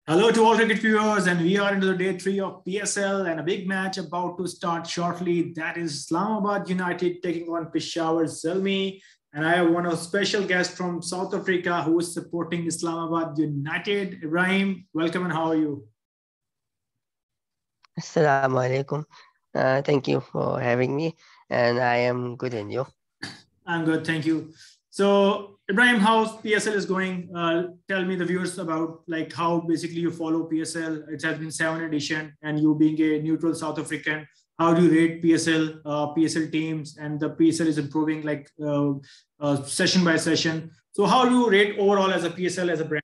Hello to all cricket viewers, and we are into the day 3 of PSL and a big match about to start shortly. That is Islamabad United taking on Peshawar Zalmi. And I have one of special guests from South Africa who is supporting Islamabad United. Ibrahim, welcome and how are you? Assalamu alaikum. Thank you for having me, and I am good, and you? I'm good, thank you. So, Ibrahim, how PSL is going? Tell me the viewers about like how basically you follow PSL. It has been 7th edition, and you being a neutral South African, how do you rate PSL teams, and the PSL is improving like session by session. So, how do you rate overall as a PSL as a brand?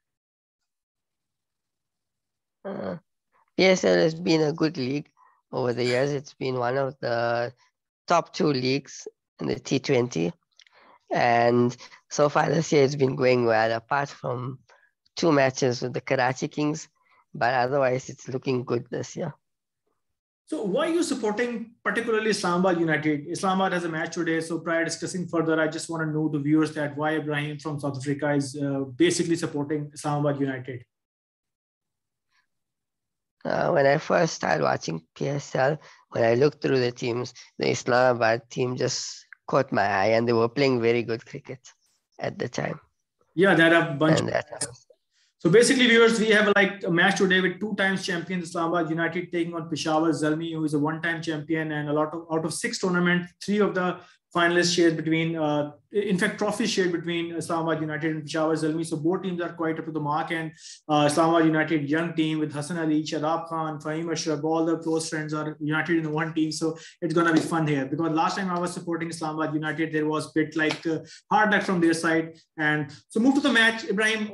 PSL has been a good league over the years. It's been one of the top 2 leagues in the T20. And so far this year it's been going well, apart from 2 matches with the Karachi Kings, but otherwise it's looking good this year. So why are you supporting particularly Islamabad United? Islamabad has a match today. So prior discussing further, I just want to know the viewers that why Ibrahim from South Africa is basically supporting Islamabad United. When I first started watching PSL, when I looked through the teams, the Islamabad team just caught my eye, and they were playing very good cricket at the time. Yeah, there are a bunch. So basically, viewers, we have like a match today with 2 times champions Islamabad United taking on Peshawar Zalmi, who is a 1-time champion, and out of 6 tournaments, 3 of the finalists shared between, in fact, trophies shared between Islamabad United and Peshawar Zalmi. So both teams are quite up to the mark, and Islamabad United young team with Hassan Ali, Shadab Khan, Fahim Ashraf, all the close friends are united in one team. So it's going to be fun here, because last time I was supporting Islamabad United, there was a bit like hard luck from their side. And so move to the match, Ibrahim.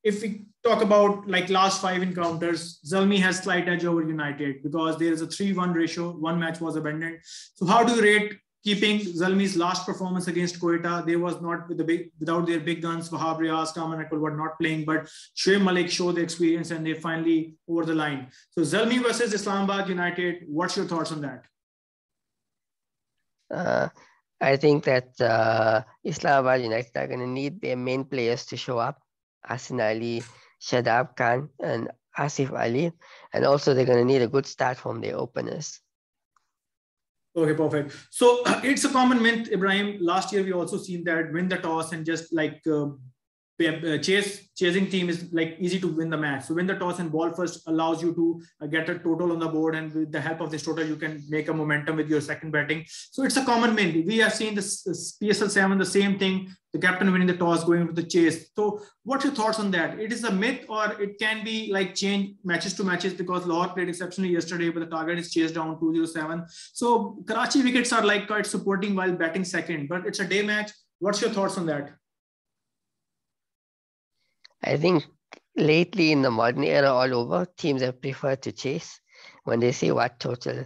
If we talk about like last 5 encounters, Zalmi has slight edge over United because there is a 3-1 ratio. 1 match was abandoned. So how do you rate keeping Zalmi's last performance against Quetta? They was not without their big guns. Babar Azam, Kaman were not playing, but Shoaib Malik showed the experience and they finally over the line. So Zalmi versus Islamabad United, what's your thoughts on that? I think that Islamabad United are going to need their main players to show up. Hassan Ali, Shadab Khan, and Asif Ali. And also they're going to need a good start from their openers. Okay, perfect. So it's a common myth, Ibrahim. Last year, we also seen that win the toss and just like chasing team is like easy to win the match. So win the toss and ball first allows you to get a total on the board, and with the help of this total, you can make a momentum with your second batting. So it's a common myth. We have seen this PSL 7, the same thing. The captain winning the toss, going into the chase. So what's your thoughts on that? It is a myth, or it can be like change matches to matches, because Lahore played exceptionally yesterday, but the target is chased down 207. So Karachi wickets are like quite supporting while batting second, but it's a day match. What's your thoughts on that? I think lately in the modern era all over, teams have preferred to chase. When they see what total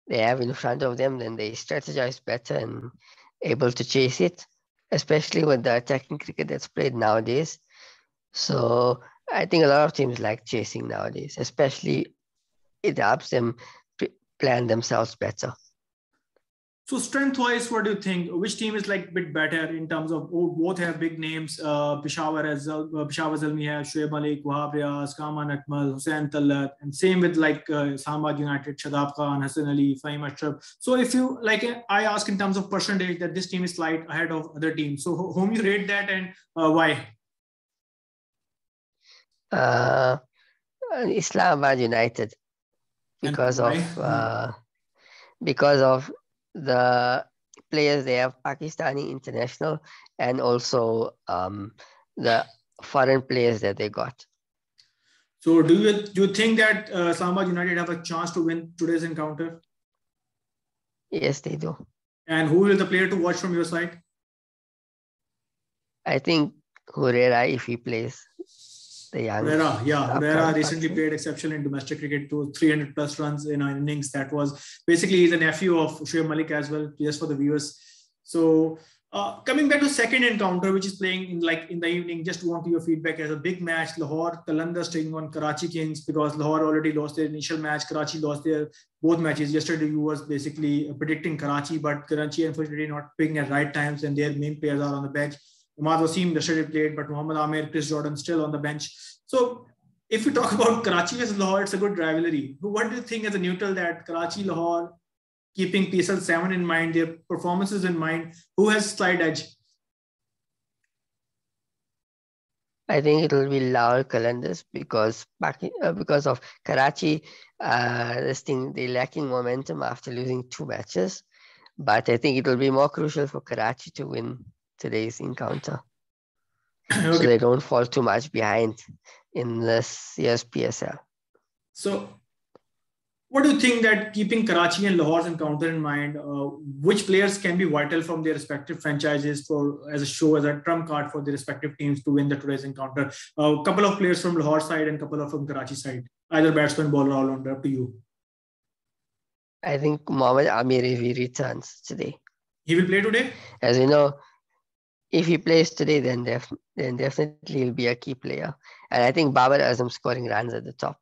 they have in front of them, then they strategize better and able to chase it, especially with the attacking cricket that's played nowadays. So I think a lot of teams like chasing nowadays, especially it helps them plan themselves better. So strength-wise, what do you think? Which team is like a bit better in terms of both have big names? Peshawar Zalmi has Shoaib Malik, Wahab Riaz, Kaman Akmal, Hussain Tallat, and same with like Islamabad United, Shadab Khan, Hassan Ali, Fahim Ashraf. So if you like, I ask in terms of percentage that this team is slight ahead of other teams. So whom you rate that and why? Islamabad United, because of the players they have, Pakistani international, and also the foreign players that they got. So do you think that Islamabad United have a chance to win today's encounter? Yes, they do. And who is the player to watch from your side? I think Hurera, if he plays. Hurera recently played exceptional in domestic cricket, to 300 plus runs in an innings. That was basically he's a nephew of Shoaib Malik as well, just for the viewers. So coming back to second encounter, which is playing in the evening, just want your feedback as a big match. Lahore Qalandars taking on Karachi Kings, because Lahore already lost their initial match. Karachi lost their both matches. Yesterday you was basically predicting Karachi, but Karachi unfortunately not picking at right times, and their main players are on the bench. Imad Wasim yesterday played, but Muhammad Amir, Chris Jordan still on the bench. So if we talk about Karachi versus Lahore, it's a good rivalry. What do you think as a neutral that Karachi, Lahore, keeping PSL 7 in mind, their performances in mind, who has slight edge? I think it will be Lahore Qalandars because of Karachi. They're lacking momentum after losing 2 matches. But I think it will be more crucial for Karachi to win today's encounter. Okay. So they don't fall too much behind in this year's PSL. So what do you think that keeping Karachi and Lahore's encounter in mind, which players can be vital from their respective franchises for as a trump card for their respective teams to win the today's encounter? A couple of players from Lahore side and a couple of from Karachi side, either batsman, bowler, all-rounder, up to you. I think Mohammad Amir, if he returns today. He will play today? As you know, if he plays today, then definitely he'll be a key player. And I think Babar Azam scoring runs at the top.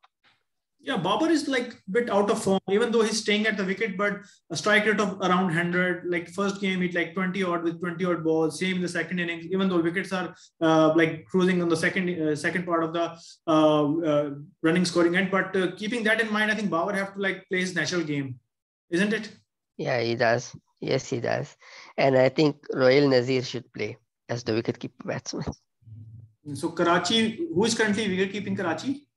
Yeah, Babar is like a bit out of form, even though he's staying at the wicket, but a strike rate of around 100. Like first game, he like 20 odd with 20 odd balls. Same in the second innings, even though wickets are like cruising on the second part of the running scoring end. But keeping that in mind, I think Babar have to like play his natural game, isn't it? Yeah, he does. Yes, he does. And I think Royal Nazir should play as the wicketkeeper batsman. So Karachi, who is currently wicket-keeping Karachi?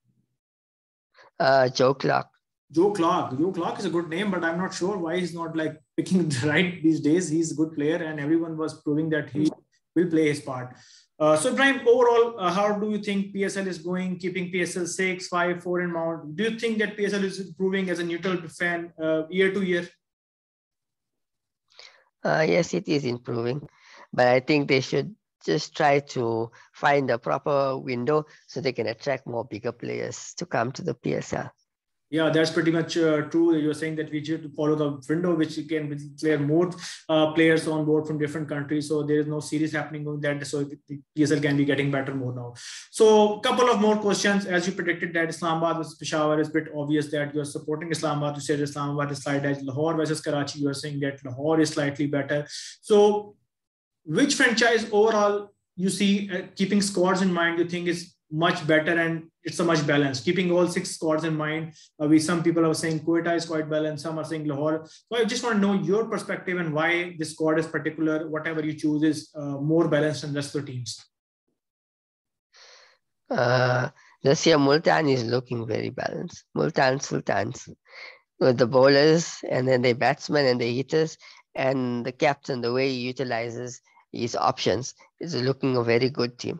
Joe Clark. Joe Clark is a good name, but I'm not sure why he's not like picking right these days. He's a good player, and everyone was proving that he will play his part. So Ibrahim, overall, how do you think PSL is going? Keeping PSL 6, 5, 4 in mount. Do you think that PSL is improving as a neutral fan year to year? Yes, it is improving, but I think they should just try to find a proper window so they can attract more bigger players to come to the PSL. Yeah, that's pretty much true. You're saying that we should follow the window, which can declare more players on board from different countries. So there is no series happening on that. So the PSL can be getting better more now. So a couple of more questions. As you predicted that Islamabad versus Peshawar, is a bit obvious that you're supporting Islamabad. You said Islamabad is slight edge. Lahore versus Karachi, you're saying that Lahore is slightly better. So which franchise overall you see keeping scores in mind, you think is much better and it's a much balanced, keeping all 6 scores in mind? Some people are saying Quetta is quite balanced, some are saying Lahore. So I just want to know your perspective and why this squad is particular, whatever you choose is more balanced than the rest of the teams. This year Multan is looking very balanced. Multan Sultans with the bowlers and then the batsmen and the hitters and the captain, the way he utilizes his options is looking a very good team.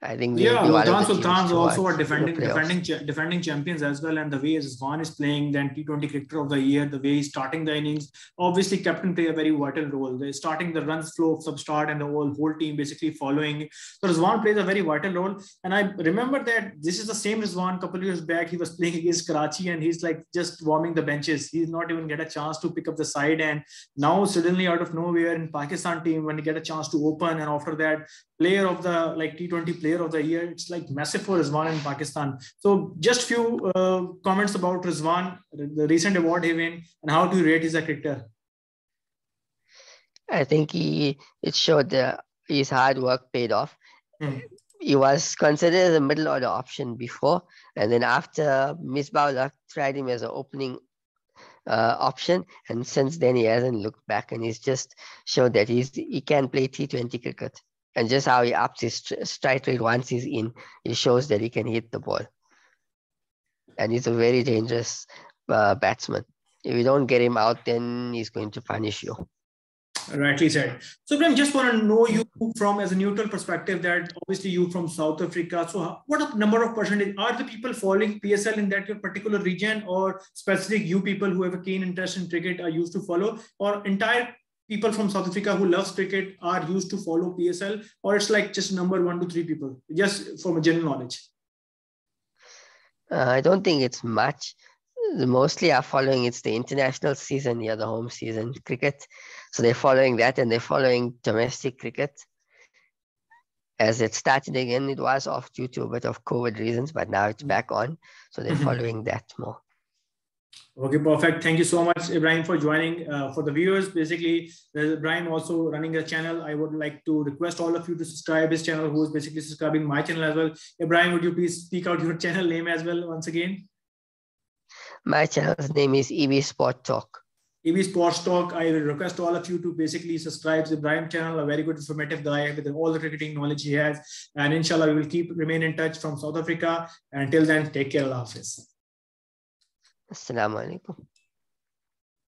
I think Multan Sultans also are defending champions as well, and the way Rizwan is playing, then T20 cricketer of the year, the way he's starting the innings, obviously captain play a very vital role. They're starting the runs flow from start and the whole team basically following. So Rizwan plays a very vital role, and I remember that this is the same Rizwan. A couple of years back he was playing against Karachi and he's like just warming the benches. He's not even get a chance to pick up the side, and now suddenly out of nowhere in Pakistan team when he get a chance to open, and after that player of the like T20 player of the year, it's like massive for Rizwan in Pakistan. So just few comments about Rizwan, the recent award he won, and how do you rate his cricketer? I think it showed his hard work paid off. He was considered a middle order option before, and then after Misbah tried him as an opening option, and since then he hasn't looked back, and he's just showed that he can play T20 cricket. And just how he ups his strike rate once he's in, it shows that he can hit the ball. And he's a very dangerous batsman. If you don't get him out, then he's going to punish you. Rightly said. So, Ibrahim, just want to know you from as a neutral perspective that obviously you from South Africa. So, what number of percentage are the people following PSL in that your particular region, or specific you people who have a keen interest in cricket are used to follow, or entire people from South Africa who loves cricket are used to follow PSL, or it's like just number 1 to 3 people, just from a general knowledge? I don't think it's much. Mostly are following it's the international season, the home season cricket. So they're following that, and they're following domestic cricket. As it started again, it was off due to a bit of COVID reasons, but now it's back on. So they're following that more. Okay, perfect. Thank you so much, Ibrahim, for joining. For the viewers, basically, Ibrahim also running a channel. I would like to request all of you to subscribe his channel, who is basically subscribing my channel as well. Ibrahim, would you please speak out your channel name as well once again? My channel's name is EV Sport Talk. EV Sports Talk. I will request all of you to basically subscribe to Ibrahim channel, a very good informative guy with all the cricketing knowledge he has. And inshallah, we will remain in touch from South Africa. And until then, take care. Allah Hafiz. Assalamu alaikum.